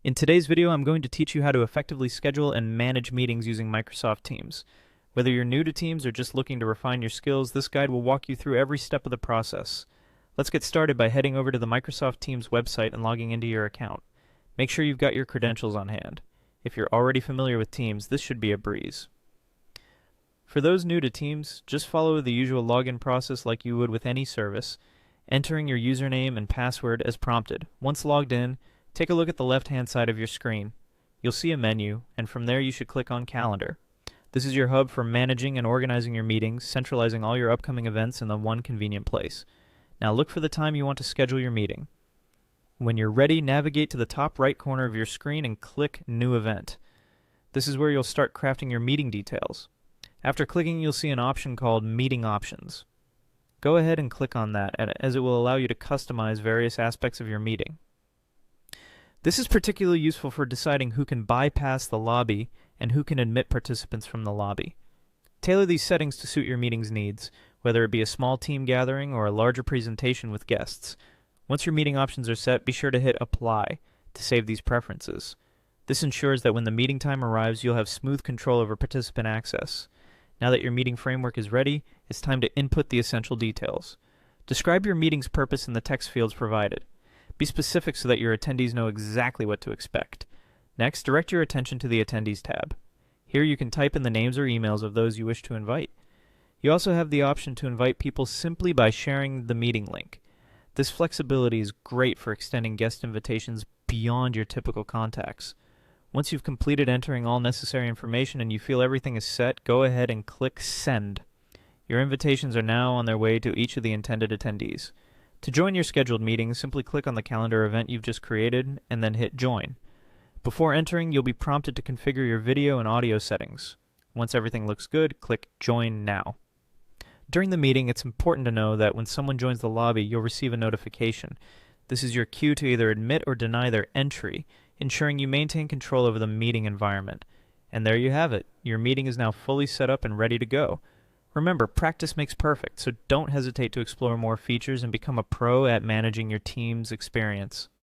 In today's video, I'm going to teach you how to effectively schedule and manage meetings using Microsoft Teams. Whether you're new to Teams or just looking to refine your skills, this guide will walk you through every step of the process. Let's get started by heading over to the Microsoft Teams website and logging into your account. Make sure you've got your credentials on hand. If you're already familiar with Teams, this should be a breeze. For those new to Teams, just follow the usual login process like you would with any service, entering your username and password as prompted. Once logged in, take a look at the left-hand side of your screen. You'll see a menu, and from there you should click on Calendar. This is your hub for managing and organizing your meetings, centralizing all your upcoming events in the one convenient place. Now look for the time you want to schedule your meeting. When you're ready, navigate to the top right corner of your screen and click New Event. This is where you'll start crafting your meeting details. After clicking, you'll see an option called Meeting Options. Go ahead and click on that, as it will allow you to customize various aspects of your meeting. This is particularly useful for deciding who can bypass the lobby and who can admit participants from the lobby. Tailor these settings to suit your meeting's needs, whether it be a small team gathering or a larger presentation with guests. Once your meeting options are set, be sure to hit Apply to save these preferences. This ensures that when the meeting time arrives, you'll have smooth control over participant access. Now that your meeting framework is ready, it's time to input the essential details. Describe your meeting's purpose in the text fields provided. Be specific so that your attendees know exactly what to expect. Next, direct your attention to the Attendees tab. Here you can type in the names or emails of those you wish to invite. You also have the option to invite people simply by sharing the meeting link. This flexibility is great for extending guest invitations beyond your typical contacts. Once you've completed entering all necessary information and you feel everything is set, go ahead and click Send. Your invitations are now on their way to each of the intended attendees. To join your scheduled meeting, simply click on the calendar event you've just created and then hit Join. Before entering, you'll be prompted to configure your video and audio settings. Once everything looks good, click Join Now. During the meeting, it's important to know that when someone joins the lobby, you'll receive a notification. This is your cue to either admit or deny their entry, ensuring you maintain control over the meeting environment. And there you have it. Your meeting is now fully set up and ready to go. Remember, practice makes perfect, so don't hesitate to explore more features and become a pro at managing your team's experience.